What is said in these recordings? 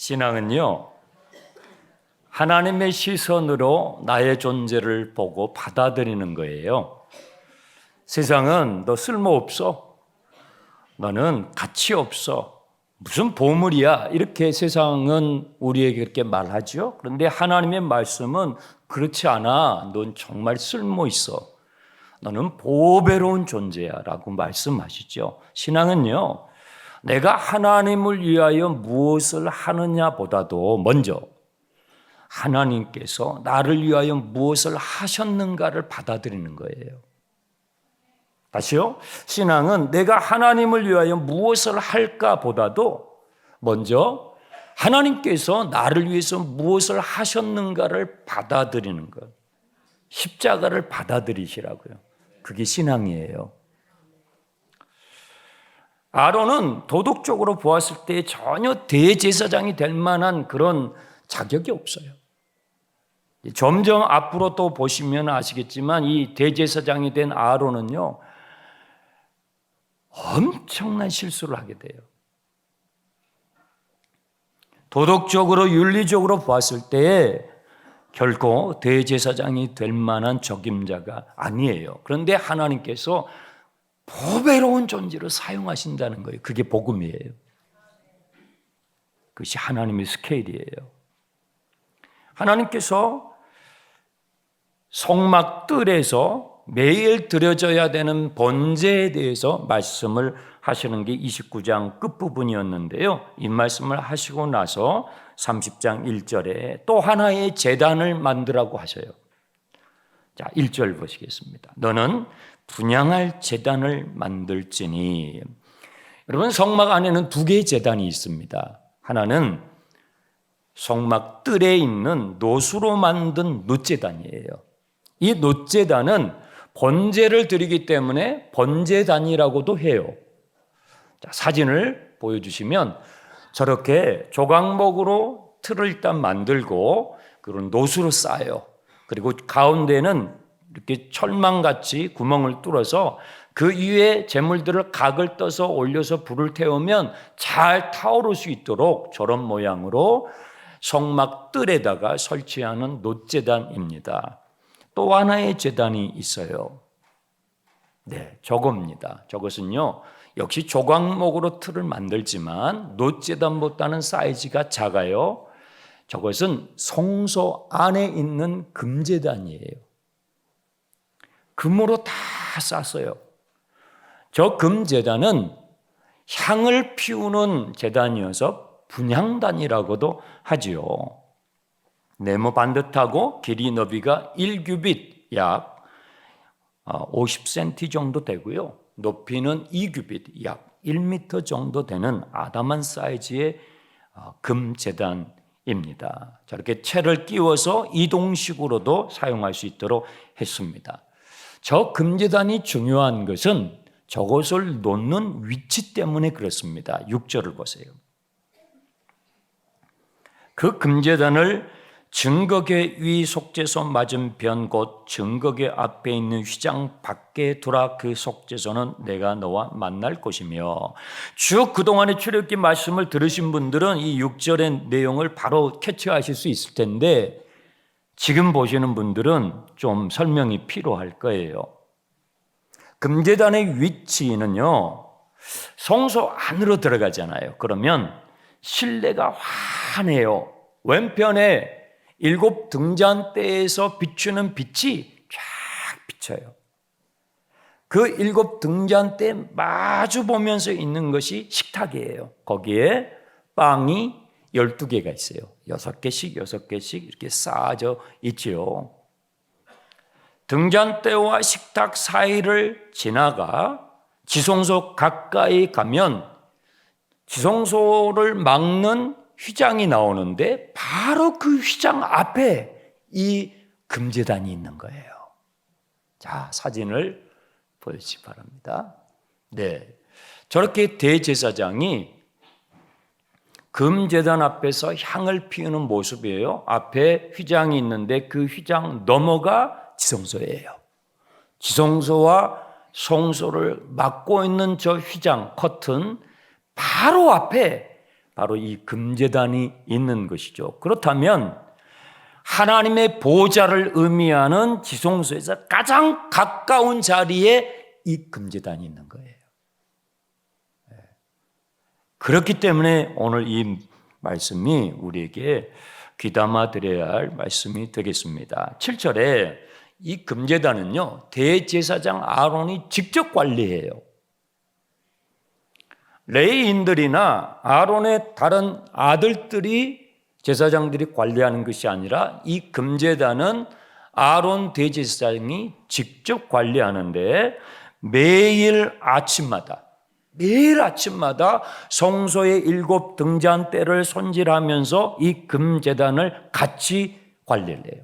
신앙은요, 하나님의 시선으로 나의 존재를 보고 받아들이는 거예요. 세상은 너 쓸모없어. 너는 가치 없어. 무슨 보물이야. 이렇게 세상은 우리에게 그렇게 말하죠. 그런데 하나님의 말씀은 그렇지 않아. 넌 정말 쓸모 있어. 너는 보배로운 존재야 라고 말씀하시죠. 신앙은요, 내가 하나님을 위하여 무엇을 하느냐 보다도 먼저 하나님께서 나를 위하여 무엇을 하셨는가를 받아들이는 거예요. 다시요. 신앙은 내가 하나님을 위하여 무엇을 할까 보다도 먼저 하나님께서 나를 위해서 무엇을 하셨는가를 받아들이는 것. 십자가를 받아들이시라고요. 그게 신앙이에요. 아론은 도덕적으로 보았을 때 전혀 대제사장이 될 만한 그런 자격이 없어요. 점점 앞으로 또 보시면 아시겠지만 이 대제사장이 된 아론은요, 엄청난 실수를 하게 돼요. 도덕적으로 윤리적으로 보았을 때 결코 대제사장이 될 만한 적임자가 아니에요. 그런데 하나님께서 보배로운 존재로 사용하신다는 거예요. 그게 복음이에요. 그것이 하나님의 스케일이에요. 하나님께서 성막뜰에서 매일 드려져야 되는 번제에 대해서 말씀을 하시는 게 29장 끝부분이었는데요. 이 말씀을 하시고 나서 30장 1절에 또 하나의 제단을 만들라고 하셔요. 자, 1절 보시겠습니다. 너는 분향할 제단을 만들지니. 여러분, 성막 안에는 두 개의 제단이 있습니다. 하나는 성막 뜰에 있는 노수로 만든 놋제단이에요. 이 놋제단은 번제를 드리기 때문에 번제단이라고도 해요. 자, 사진을 보여주시면 저렇게 조각목으로 틀을 일단 만들고 그런 놋으로 쌓아요. 그리고 가운데는 이렇게 철망같이 구멍을 뚫어서 그 위에 재물들을 각을 떠서 올려서 불을 태우면 잘 타오를 수 있도록 저런 모양으로 성막 뜰에다가 설치하는 놋제단입니다. 또 하나의 제단이 있어요. 네, 저겁니다. 저것은요, 역시 조각목으로 틀을 만들지만 놋제단보다는 사이즈가 작아요. 저것은 성소 안에 있는 금제단이에요. 금으로 다 쌌어요. 저 금제단은 향을 피우는 제단이어서 분향단이라고도 하지요. 네모 반듯하고 길이 너비가 1규빗 약 50cm 정도 되고요. 높이는 2규빗 약 1m 정도 되는 아담한 사이즈의 금제단입니다. 저렇게 채를 끼워서 이동식으로도 사용할 수 있도록 했습니다. 저 금제단이 중요한 것은 저것을 놓는 위치 때문에 그렇습니다. 6절을 보세요. 그 금제단을 증거계 위 속죄소 맞은편 곧 증거계 앞에 있는 휘장 밖에 두라. 그 속죄소는 내가 너와 만날 곳이며. 쭉 그동안의 출애굽기 말씀을 들으신 분들은 이 6절의 내용을 바로 캐치하실 수 있을 텐데 지금 보시는 분들은 좀 설명이 필요할 거예요. 금제단의 위치는요, 성소 안으로 들어가잖아요. 그러면 실내가 환해요. 왼편에 7 등잔대에서 비추는 빛이 쫙 비쳐요. 그 7 등잔대 마주 보면서 있는 것이 식탁이에요. 거기에 빵이 12개가 있어요. 6개씩 6개씩 이렇게 쌓아져 있지요. 등잔대와 식탁 사이를 지나가 지성소 가까이 가면 지성소를 막는 휘장이 나오는데 바로 그 휘장 앞에 이 금제단이 있는 거예요. 자, 사진을 보여주시기 바랍니다. 네, 저렇게 대제사장이 금제단 앞에서 향을 피우는 모습이에요. 앞에 휘장이 있는데 그 휘장 너머가 지성소예요. 지성소와 성소를 막고 있는 저 휘장 커튼 바로 앞에 바로 이 금제단이 있는 것이죠. 그렇다면 하나님의 보좌를 의미하는 지성소에서 가장 가까운 자리에 이 금제단이 있는 거예요. 그렇기 때문에 오늘 이 말씀이 우리에게 귀담아 드려야 할 말씀이 되겠습니다. 7절에 이 금제단은요, 대제사장 아론이 직접 관리해요. 레위인들이나 아론의 다른 아들들이 제사장들이 관리하는 것이 아니라 이 금제단은 아론 대제사장이 직접 관리하는데 매일 아침마다 성소의 7 등잔대를 손질하면서 이 금제단을 같이 관리를 해요.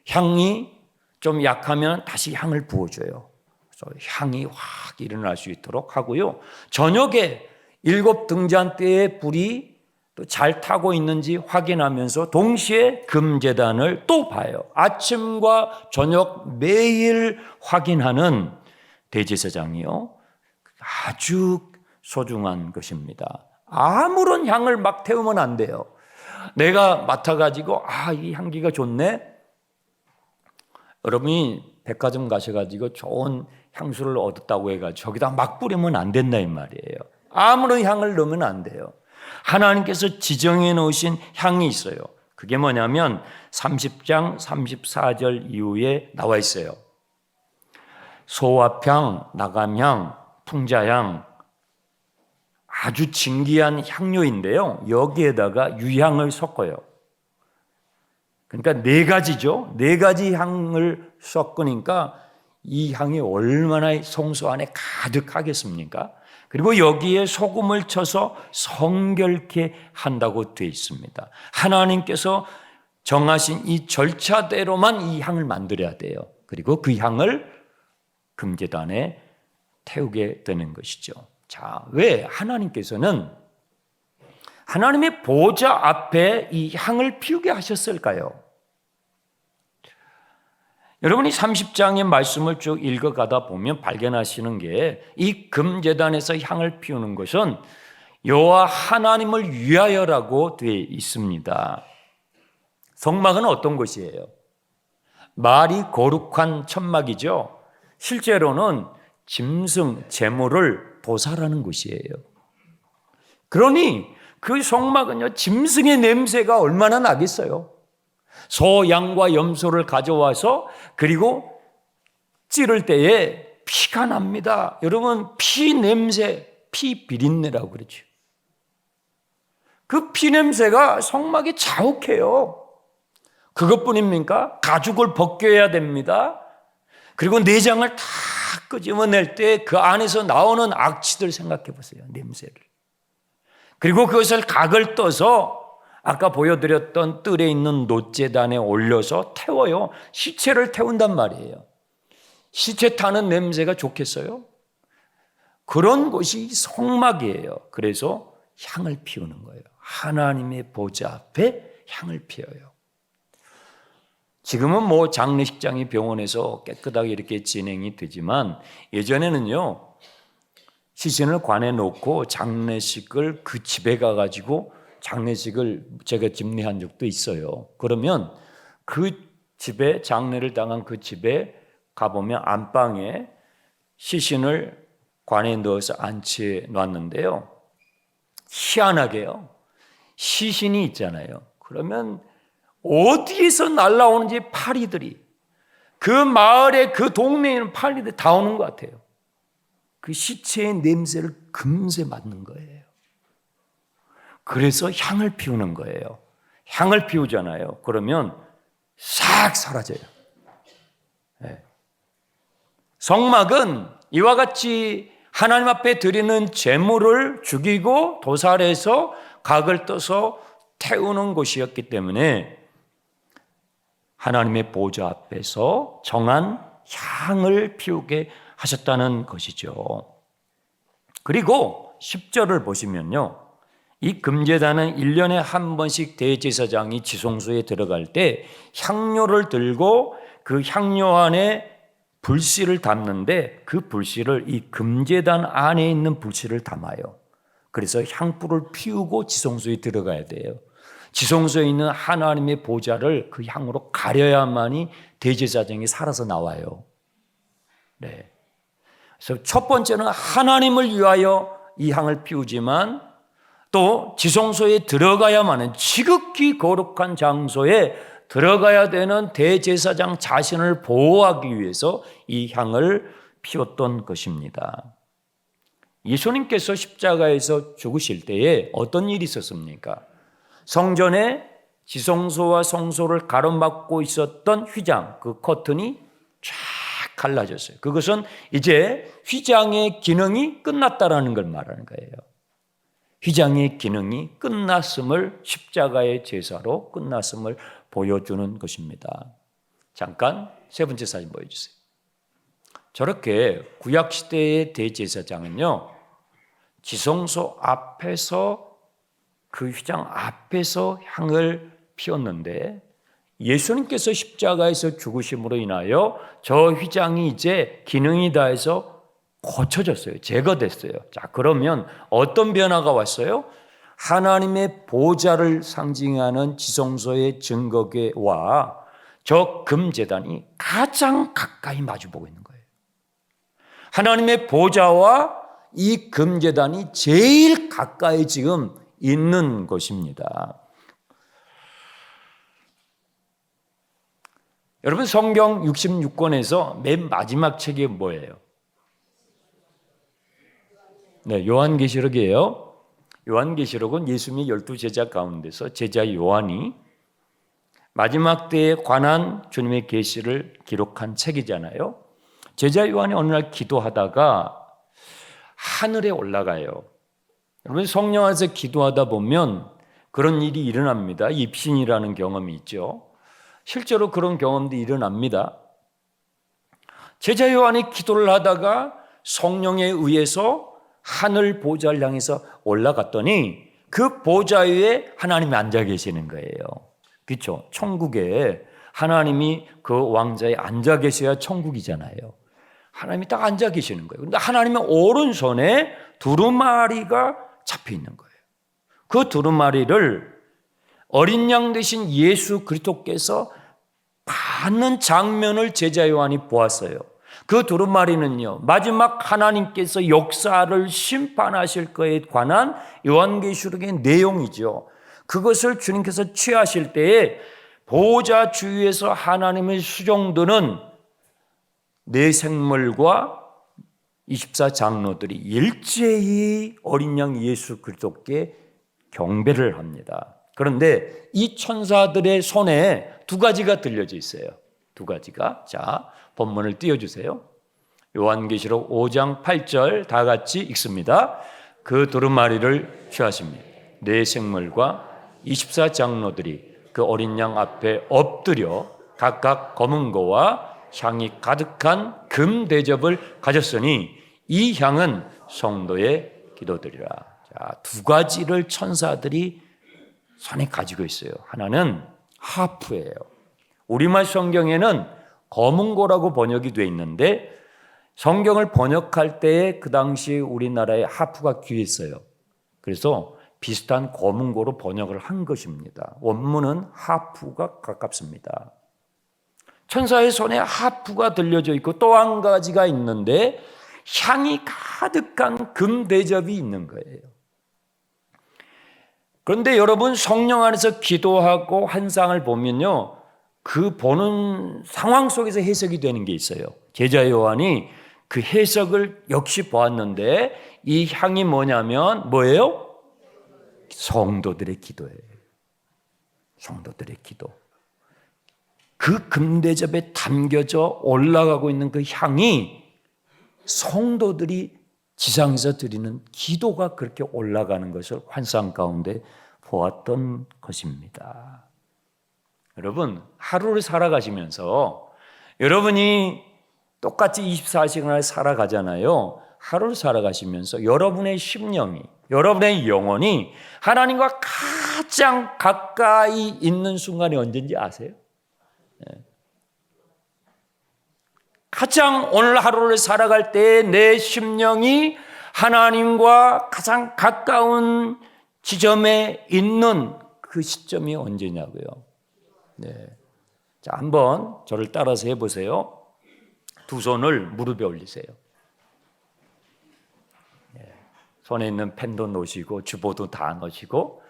향이 좀 약하면 다시 향을 부어줘요. 그래서 향이 확 일어날 수 있도록 하고요. 저녁에 7 등잔대의 불이 또 잘 타고 있는지 확인하면서 동시에 금제단을 또 봐요. 아침과 저녁 매일 확인하는 대제사장이요. 아주 소중한 것입니다. 아무런 향을 막 태우면 안 돼요. 내가 맡아가지고 이 향기가 좋네. 여러분이 백화점 가셔가지고 좋은 향수를 얻었다고 해가지고 저기다 막 뿌리면 안 된다 이 말이에요. 아무런 향을 넣으면 안 돼요. 하나님께서 지정해 놓으신 향이 있어요. 그게 뭐냐면 30장 34절 이후에 나와 있어요. 소압향, 나감향, 풍자향, 아주 진귀한 향료인데요. 여기에다가 유향을 섞어요. 그러니까 4가지죠. 4가지 향을 섞으니까 이 향이 얼마나 성소 안에 가득하겠습니까? 그리고 여기에 소금을 쳐서 성결케 한다고 되어 있습니다. 하나님께서 정하신 이 절차대로만 이 향을 만들어야 돼요. 그리고 그 향을 금제단에 태우게 되는 것이죠. 자, 왜 하나님께서는 하나님의 보좌 앞에 이 향을 피우게 하셨을까요? 여러분이 30장의 말씀을 쭉 읽어가다 보면 발견하시는 게 이 금제단에서 향을 피우는 것은 여호와 하나님을 위하여라고 되어 있습니다. 성막은 어떤 곳이에요? 말이 거룩한 천막이죠. 실제로는 짐승, 제물을 도살하는 곳이에요. 그러니 그 성막은요, 짐승의 냄새가 얼마나 나겠어요? 소, 양과 염소를 가져와서 그리고 찌를 때에 피가 납니다. 여러분, 피 냄새, 피 비린내라고 그러죠. 그 피 냄새가 성막에 자욱해요. 그것뿐입니까? 가죽을 벗겨야 됩니다. 그리고 내장을 다 끄집어낼 때 그 안에서 나오는 악취들 생각해 보세요. 냄새를. 그리고 그것을 각을 떠서 아까 보여드렸던 뜰에 있는 놋재단에 올려서 태워요. 시체를 태운단 말이에요. 시체 타는 냄새가 좋겠어요? 그런 곳이 성막이에요. 그래서 향을 피우는 거예요. 하나님의 보좌 앞에 향을 피워요. 지금은 뭐 장례식장이 병원에서 깨끗하게 이렇게 진행이 되지만 예전에는요, 시신을 관에 놓고 장례식을 그 집에 가가지고 장례식을 제가 집례한 적도 있어요. 그러면 그 집에, 장례를 당한 그 집에 가보면 안방에 시신을 관에 넣어서 안치해 놨는데요. 희한하게요, 시신이 있잖아요. 그러면 어디에서 날라오는지 파리들이, 그 마을에, 그 동네에 있는 파리들이 다 오는 것 같아요. 그 시체의 냄새를 금세 맡는 거예요. 그래서 향을 피우는 거예요. 향을 피우잖아요. 그러면 싹 사라져요. 네. 성막은 이와 같이 하나님 앞에 드리는 제물을 죽이고 도살해서 각을 떠서 태우는 곳이었기 때문에 하나님의 보좌 앞에서 정한 향을 피우게 하셨다는 것이죠. 그리고 10절을 보시면요, 이 금제단은 1년에 한 번씩 대제사장이 지성소에 들어갈 때 향료를 들고 그 향료 안에 불씨를 담는데 그 불씨를 이 금제단 안에 있는 불씨를 담아요. 그래서 향불을 피우고 지성소에 들어가야 돼요. 지성소에 있는 하나님의 보좌를 그 향으로 가려야만이 대제사장이 살아서 나와요. 네. 그래서 첫 번째는 하나님을 위하여 이 향을 피우지만 또 지성소에 들어가야만은 지극히 거룩한 장소에 들어가야 되는 대제사장 자신을 보호하기 위해서 이 향을 피웠던 것입니다. 예수님께서 십자가에서 죽으실 때에 어떤 일이 있었습니까? 성전에 지성소와 성소를 가로막고 있었던 휘장, 그 커튼이 쫙 갈라졌어요. 그것은 이제 휘장의 기능이 끝났다라는 걸 말하는 거예요. 휘장의 기능이 끝났음을, 십자가의 제사로 끝났음을 보여주는 것입니다. 잠깐 세 번째 사진 보여주세요. 저렇게 구약시대의 대제사장은요, 지성소 앞에서 그 휘장 앞에서 향을 피웠는데 예수님께서 십자가에서 죽으심으로 인하여 저 휘장이 이제 기능이 다해서 고쳐졌어요. 제거됐어요. 자, 그러면 어떤 변화가 왔어요? 하나님의 보좌를 상징하는 지성소의 증거궤와 저 금제단이 가장 가까이 마주보고 있는 거예요. 하나님의 보좌와 이 금제단이 제일 가까이 지금 있는 것입니다. 여러분, 성경 66권에서 맨 마지막 책이 뭐예요? 네, 요한계시록이에요. 요한계시록은 예수님의 12제자 가운데서 제자 요한이 마지막 때에 관한 주님의 계시를 기록한 책이잖아요. 제자 요한이 어느 날 기도하다가 하늘에 올라가요. 여러분, 성령 안에서 기도하다 보면 그런 일이 일어납니다. 입신이라는 경험이 있죠. 실제로 그런 경험도 일어납니다. 제자 요한이 기도를 하다가 성령에 의해서 하늘 보좌를 향해서 올라갔더니 그 보좌 위에 하나님이 앉아 계시는 거예요. 그렇죠? 천국에 하나님이 그 왕자에 앉아 계셔야 천국이잖아요. 하나님이 딱 앉아 계시는 거예요. 그런데 하나님의 오른손에 두루마리가 잡혀 있는 거예요. 그 두루마리를 어린 양 되신 예수 그리스도께서 받는 장면을 제자 요한이 보았어요. 그 두루마리는요, 마지막 하나님께서 역사를 심판하실 것에 관한 요한계시록의 내용이죠. 그것을 주님께서 취하실 때에 보좌 주위에서 하나님의 수종드는 네 생물과 24장로들이 일제히 어린 양 예수 그리스도께 경배를 합니다. 그런데 이 천사들의 손에 두 가지가 들려져 있어요. 두 가지가. 자, 본문을 띄워주세요. 요한계시록 5장 8절 다 같이 읽습니다. 그 두루마리를 취하십니다. 네 생물과 24장로들이 그 어린 양 앞에 엎드려 각각 검은 거와 향이 가득한 금 대접을 가졌으니 이 향은 성도의 기도들이라. 자, 두 가지를 천사들이 손에 가지고 있어요. 하나는 하프예요. 우리말 성경에는 검은고라고 번역이 되어 있는데 성경을 번역할 때에 그 당시 우리나라에 하프가 귀했어요. 그래서 비슷한 검은고로 번역을 한 것입니다. 원문은 하프가 가깝습니다. 천사의 손에 하프가 들려져 있고 또 한 가지가 있는데 향이 가득한 금 대접이 있는 거예요. 그런데 여러분, 성령 안에서 기도하고 환상을 보면요, 그 보는 상황 속에서 해석이 되는 게 있어요. 제자 요한이 그 해석을 역시 보았는데 이 향이 뭐냐면 뭐예요? 성도들의 기도예요. 성도들의 기도. 그 금대접에 담겨져 올라가고 있는 그 향이 성도들이 지상에서 드리는 기도가 그렇게 올라가는 것을 환상 가운데 보았던 것입니다. 여러분, 하루를 살아가시면서 여러분이 똑같이 24시간을 살아가잖아요. 하루를 살아가시면서 여러분의 심령이, 여러분의 영혼이 하나님과 가장 가까이 있는 순간이 언제인지 아세요? 가장 오늘 하루를 살아갈 때 내 심령이 하나님과 가장 가까운 지점에 있는 그 시점이 언제냐고요. 네. 자, 한번 저를 따라서 해보세요. 두 손을 무릎에 올리세요. 네. 손에 있는 펜도 놓으시고 주보도 다 놓으시고,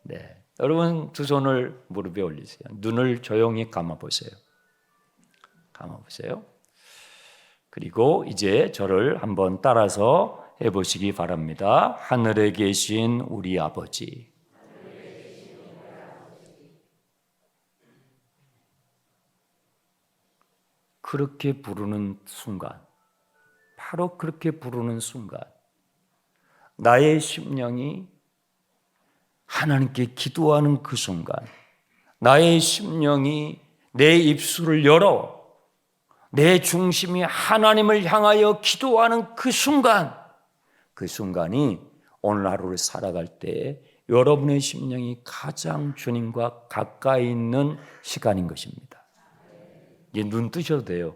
네. 여러분 두 손을 무릎에 올리세요. 눈을 조용히 감아보세요. 감아보세요. 그리고 이제 저를 한번 따라서 해보시기 바랍니다. 하늘에 계신 우리 아버지, 그렇게 부르는 순간, 바로 그렇게 부르는 순간 나의 심령이 하나님께 기도하는 그 순간, 나의 심령이 내 입술을 열어 내 중심이 하나님을 향하여 기도하는 그 순간, 그 순간이 오늘 하루를 살아갈 때 여러분의 심령이 가장 주님과 가까이 있는 시간인 것입니다. 이제 눈 뜨셔도 돼요.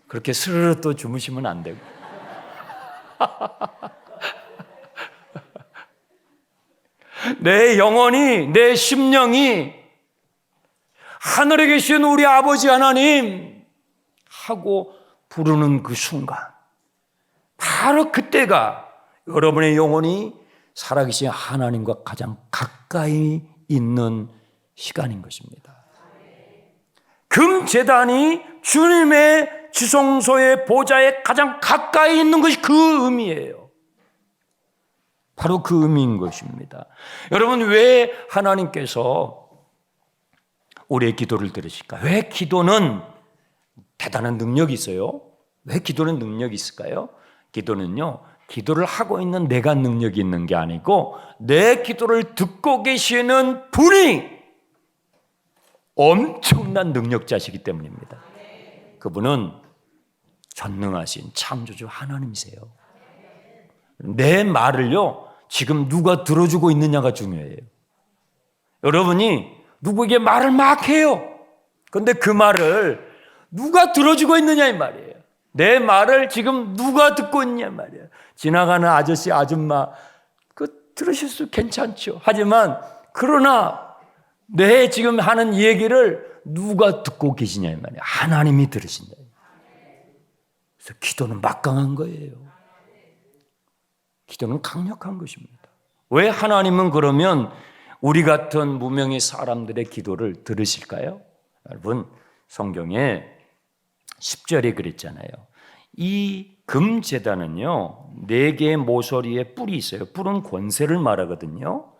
그렇게 스르르 또 주무시면 안 되고. 내 영혼이, 내 심령이 하늘에 계신 우리 아버지 하나님 하고 부르는 그 순간, 바로 그때가 여러분의 영혼이 살아계신 하나님과 가장 가까이 있는 시간인 것입니다. 금제단이 주님의 지성소의 보좌에 가장 가까이 있는 것이 그 의미예요. 바로 그 의미인 것입니다. 여러분, 왜 하나님께서 우리의 기도를 들으실까? 왜 기도는 대단한 능력이 있어요? 왜 기도는 능력이 있을까요? 기도는요, 기도를 하고 있는 내가 능력이 있는 게 아니고 내 기도를 듣고 계시는 분이 엄청난 능력자시기 때문입니다. 그분은 전능하신 창조주 하나님이세요. 내 말을요, 지금 누가 들어주고 있느냐가 중요해요. 여러분이 누구에게 말을 막 해요. 그런데 그 말을 누가 들어주고 있느냐 이 말이에요. 내 말을 지금 누가 듣고 있냐 말이에요. 지나가는 아저씨, 아줌마 그 들으실 수 괜찮죠. 하지만 그러나 내 지금 하는 얘기를 누가 듣고 계시냐 이 말이에요. 하나님이 들으신다. 그래서 기도는 막강한 거예요. 기도는 강력한 것입니다. 왜 하나님은 그러면 우리 같은 무명의 사람들의 기도를 들으실까요? 여러분, 성경에 10절에 그랬잖아요. 이 금제단은요, 4개의 모서리에 뿔이 있어요. 뿔은 권세를 말하거든요.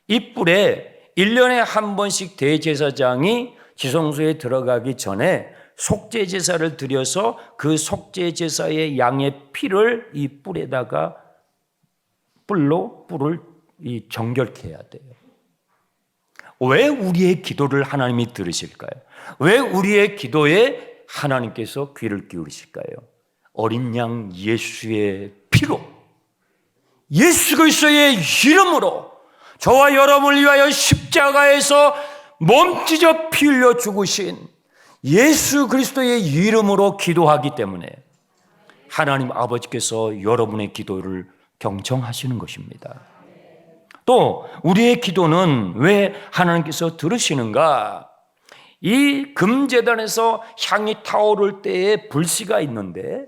이 뿔에 1년에 한 번씩 대제사장이 지성소에 들어가기 전에 속죄제사를 드려서 그 속죄제사의 양의 피를 이 뿔에다가 뿔로 뿔을 정결케 해야 돼요. 왜 우리의 기도를 하나님이 들으실까요? 왜 우리의 기도에 하나님께서 귀를 기울이실까요? 어린 양 예수의 피로, 예수 그리스도의 이름으로 저와 여러분을 위하여 십자가에서 몸찢어 피 흘려 죽으신 예수 그리스도의 이름으로 기도하기 때문에 하나님 아버지께서 여러분의 기도를 경청하시는 것입니다. 또 우리의 기도는 왜 하나님께서 들으시는가? 이 금제단에서 향이 타오를 때에 불씨가 있는데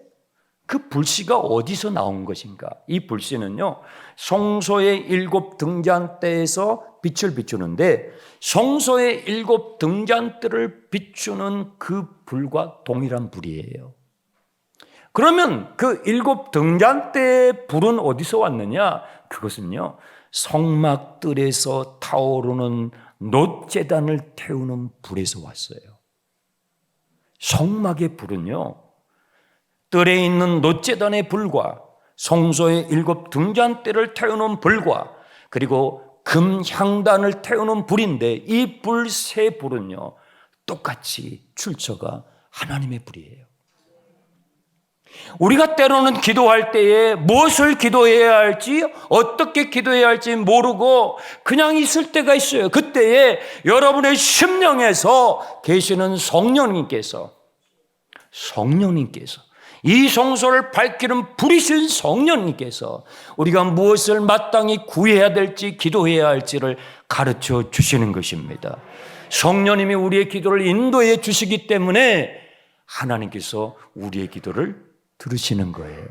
그 불씨가 어디서 나온 것인가? 이 불씨는요, 성소의 7 등잔대에서 빛을 비추는데 성소의 7 등잔대를 비추는 그 불과 동일한 불이에요. 그러면 그 7 등잔대의 불은 어디서 왔느냐? 그것은요, 성막들에서 타오르는 놋제단을 태우는 불에서 왔어요. 성막의 불은요, 뜰에 있는 놋제단의 불과 성소의 7 등잔대를 태우는 불과 그리고 금향단을 태우는 불인데 이 불 세 불은요, 똑같이 출처가 하나님의 불이에요. 우리가 때로는 기도할 때에 무엇을 기도해야 할지, 어떻게 기도해야 할지 모르고 그냥 있을 때가 있어요. 그때에 여러분의 심령에서 계시는 성령님께서 이 성소를 밝히는 불이신 성령님께서 우리가 무엇을 마땅히 구해야 될지 기도해야 할지를 가르쳐 주시는 것입니다. 성령님이 우리의 기도를 인도해 주시기 때문에 하나님께서 우리의 기도를 들으시는 거예요.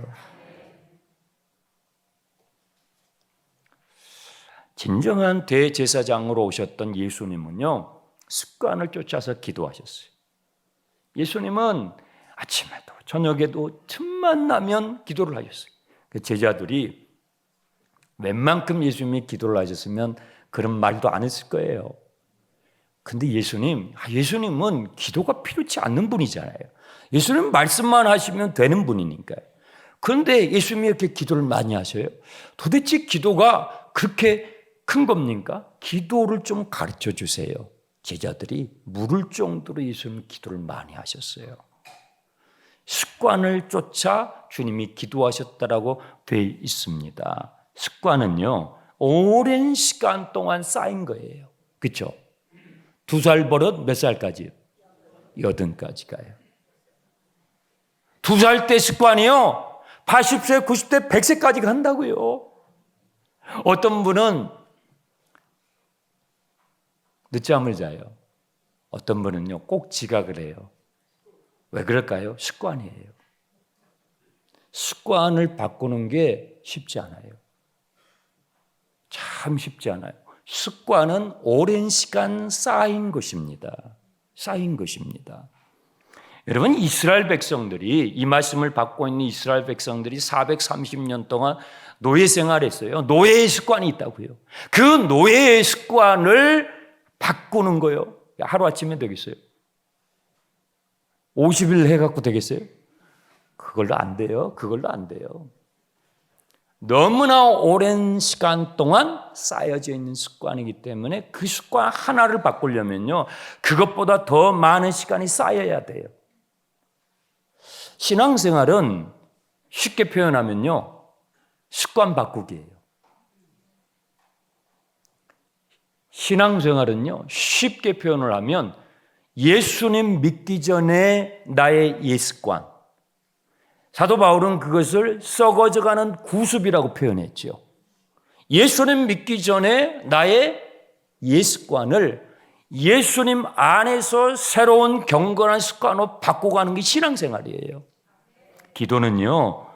진정한 대제사장으로 오셨던 예수님은요, 습관을 쫓아서 기도하셨어요. 예수님은 아침에도 저녁에도 틈만 나면 기도를 하셨어요. 그 제자들이 웬만큼 예수님이 기도를 하셨으면 그런 말도 안 했을 거예요. 근데 예수님은 기도가 필요치 않는 분이잖아요. 예수님은 말씀만 하시면 되는 분이니까요. 그런데 예수님이 이렇게 기도를 많이 하셔요. 도대체 기도가 그렇게 큰 겁니까? 기도를 좀 가르쳐 주세요. 제자들이 물을 정도로 예수님은 기도를 많이 하셨어요. 습관을 쫓아 주님이 기도하셨다라고 되어 있습니다. 습관은요, 오랜 시간 동안 쌓인 거예요. 그렇죠? 2살 버릇 몇 살까지요? 80까지 가요. 2살 때 습관이요, 80세, 90대, 100세까지 간다고요. 어떤 분은 늦잠을 자요. 어떤 분은요, 꼭 지각을 해요. 왜 그럴까요? 습관이에요. 습관을 바꾸는 게 쉽지 않아요. 참 쉽지 않아요. 습관은 오랜 시간 쌓인 것입니다. 쌓인 것입니다. 여러분, 이스라엘 백성들이, 이 말씀을 받고 있는 이스라엘 백성들이 430년 동안 노예 생활했어요. 노예의 습관이 있다고요. 그 노예의 습관을 바꾸는 거예요. 하루아침에 되겠어요? 50일 해갖고 되겠어요? 그걸로 안 돼요. 그걸로 안 돼요. 너무나 오랜 시간 동안 쌓여져 있는 습관이기 때문에 그 습관 하나를 바꾸려면요, 그것보다 더 많은 시간이 쌓여야 돼요. 신앙생활은 쉽게 표현하면요, 습관 바꾸기예요. 신앙생활은요, 쉽게 표현을 하면 예수님 믿기 전에 나의 옛습관, 사도 바울은 그것을 썩어져가는 구습이라고 표현했죠. 예수님 믿기 전에 나의 옛습관을 예수님 안에서 새로운 경건한 습관으로 바꿔가는 게 신앙생활이에요. 기도는요,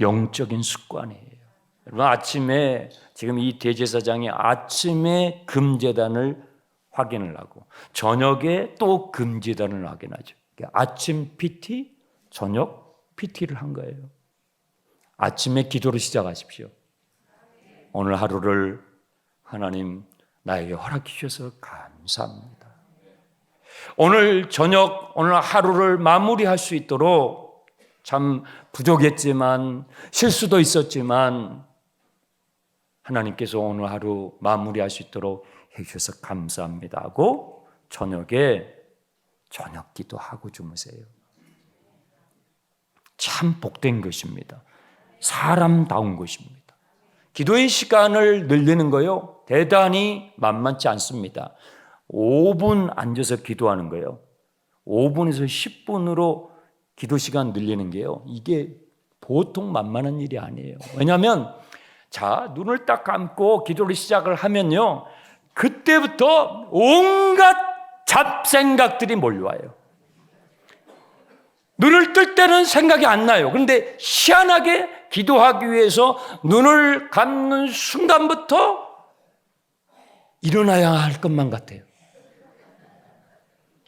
영적인 습관이에요. 여러분, 아침에 지금 이 대제사장이 아침에 금제단을 확인을 하고 저녁에 또 금제단을 확인하죠. 아침 PT, 저녁 PT를 한 거예요. 아침에 기도로 시작하십시오. 오늘 하루를 하나님 나에게 허락해 주셔서 감사합니다. 오늘 저녁, 오늘 하루를 마무리할 수 있도록 참 부족했지만 실수도 있었지만 하나님께서 오늘 하루 마무리할 수 있도록 해주셔서 감사합니다 하고 저녁에 저녁 기도하고 주무세요. 참 복된 것입니다. 사람다운 것입니다. 기도의 시간을 늘리는 거요, 대단히 만만치 않습니다. 5분 앉아서 기도하는 거예요. 5분에서 10분으로 기도 시간 늘리는 게요, 이게 보통 만만한 일이 아니에요. 왜냐하면 자, 눈을 딱 감고 기도를 시작을 하면요, 그때부터 온갖 잡생각들이 몰려와요. 눈을 뜰 때는 생각이 안 나요. 그런데 희한하게 기도하기 위해서 눈을 감는 순간부터 일어나야 할 것만 같아요.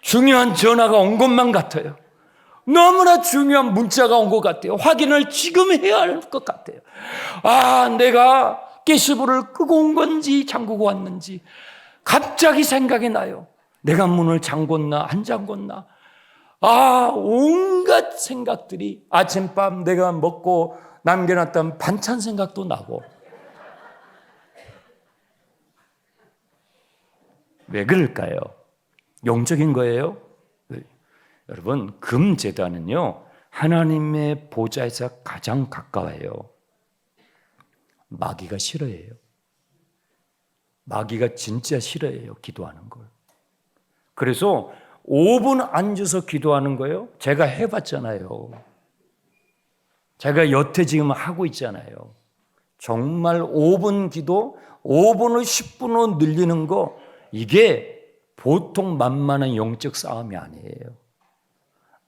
중요한 전화가 온 것만 같아요. 너무나 중요한 문자가 온 것 같아요. 확인을 지금 해야 할 것 같아요. 아, 내가 가스불을 끄고 온 건지 잠그고 왔는지 갑자기 생각이 나요. 내가 문을 잠궜나 안 잠궜나. 아, 온갖 생각들이, 아침밥 내가 먹고 남겨놨던 반찬 생각도 나고. 왜 그럴까요? 영적인 거예요? 여러분, 금제단은요, 하나님의 보좌에서 가장 가까워요. 마귀가 싫어해요. 마귀가 진짜 싫어해요, 기도하는 걸. 그래서 5분 앉아서 기도하는 거예요. 제가 해봤잖아요. 제가 여태 지금 하고 있잖아요. 정말 5분 기도, 5분을 10분으로 늘리는 거, 이게 보통 만만한 영적 싸움이 아니에요.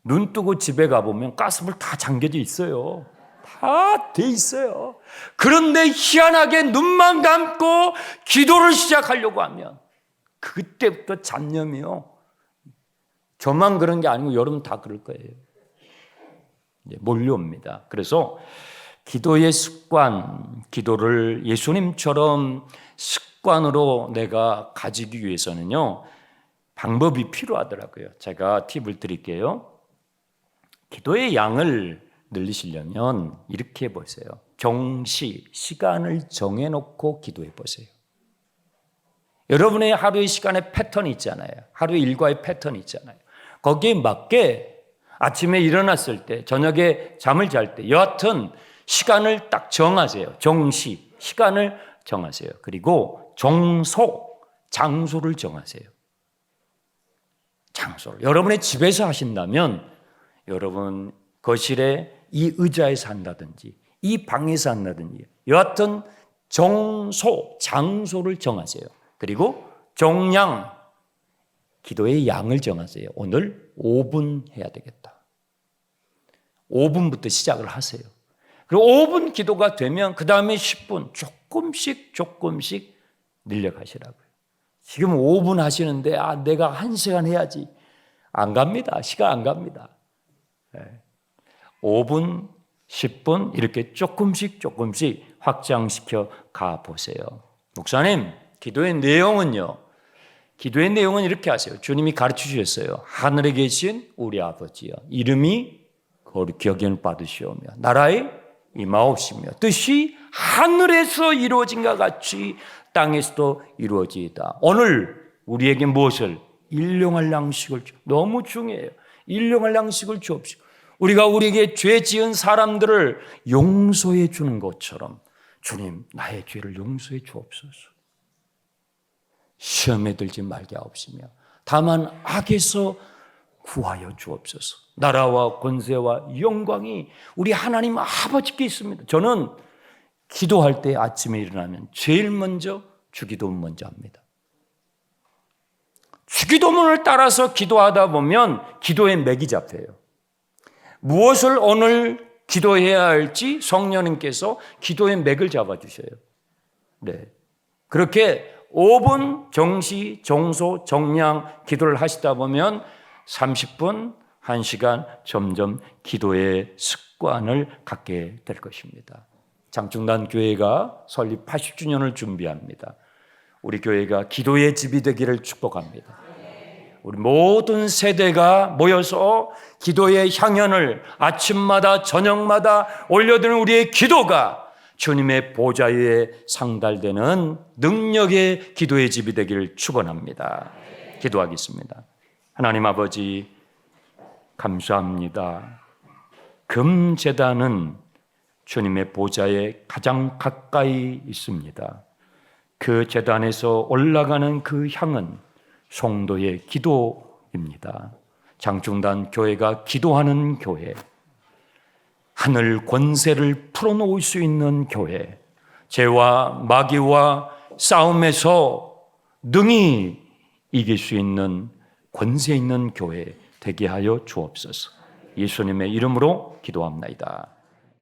눈 뜨고 집에 가보면 가스불 다 잠겨져 있어요. 다 돼 있어요. 그런데 희한하게 눈만 감고 기도를 시작하려고 하면 그때부터 잡념이요. 저만 그런 게 아니고 여러분 다 그럴 거예요. 몰려옵니다. 그래서 기도의 습관, 기도를 예수님처럼 습관으로 내가 가지기 위해서는요, 방법이 필요하더라고요. 제가 팁을 드릴게요. 기도의 양을 늘리시려면 이렇게 보세요. 정시, 시간을 정해놓고 기도해 보세요. 여러분의 하루의 시간에 패턴이 있잖아요. 하루의 일과의 패턴이 있잖아요. 거기에 맞게 아침에 일어났을 때, 저녁에 잠을 잘 때, 여하튼 시간을 딱 정하세요. 정시, 시간을 정하세요. 그리고 정소, 장소를 정하세요. 장소를. 여러분의 집에서 하신다면 여러분 거실에 이 의자에서 한다든지 이 방에서 한다든지 여하튼 정소, 장소를 정하세요. 그리고 정량, 기도의 양을 정하세요. 오늘 5분 해야 되겠다. 5분부터 시작을 하세요. 그리고 5분 기도가 되면 그 다음에 10분 조금씩 늘려가시라고요. 지금 5분 하시는데 내가 1시간 해야지. 안 갑니다. 시간 안 갑니다. 5분, 10분 이렇게 조금씩 확장시켜 가보세요. 목사님, 기도의 내용은 이렇게 하세요. 주님이 가르쳐 주셨어요. 하늘에 계신 우리 아버지여, 이름이 거룩히 여김을 받으시오며 나라의 임하옵시며 뜻이 하늘에서 이루어진것 같이 땅에서도 이루어지이다. 오늘 우리에게 무엇을? 일용할 양식을 너무 중요해요. 일용할 양식을 주옵시고 우리가 우리에게 죄 지은 사람들을 용서해 주는 것처럼 주님 나의 죄를 용서해 주옵소서. 시험에 들지 말게 하옵시며 다만 악에서 구하여 주옵소서. 나라와 권세와 영광이 우리 하나님 아버지께 있습니다. 저는 기도할 때 아침에 일어나면 제일 먼저 주기도문 먼저 합니다. 주기도문을 따라서 기도하다 보면 기도의 맥이 잡혀요. 무엇을 오늘 기도해야 할지 성령님께서 기도의 맥을 잡아주셔요. 네. 그렇게 5분 정시, 정소, 정량 기도를 하시다 보면 30분, 1시간 점점 기도의 습관을 갖게 될 것입니다. 장충단 교회가 설립 80주년을 준비합니다. 우리 교회가 기도의 집이 되기를 축복합니다. 우리 모든 세대가 모여서 기도의 향연을 아침마다 저녁마다 올려드리는 우리의 기도가 주님의 보좌 위에 상달되는 능력의 기도의 집이 되기를 축원합니다. 기도하겠습니다. 하나님 아버지 감사합니다. 금제단은 주님의 보좌에 가장 가까이 있습니다. 그 제단에서 올라가는 그 향은 성도의 기도입니다. 장충단 교회가 기도하는 교회, 하늘 권세를 풀어놓을 수 있는 교회, 죄와 마귀와 싸움에서 능히 이길 수 있는 권세 있는 교회 되게 하여 주옵소서. 예수님의 이름으로 기도합나이다.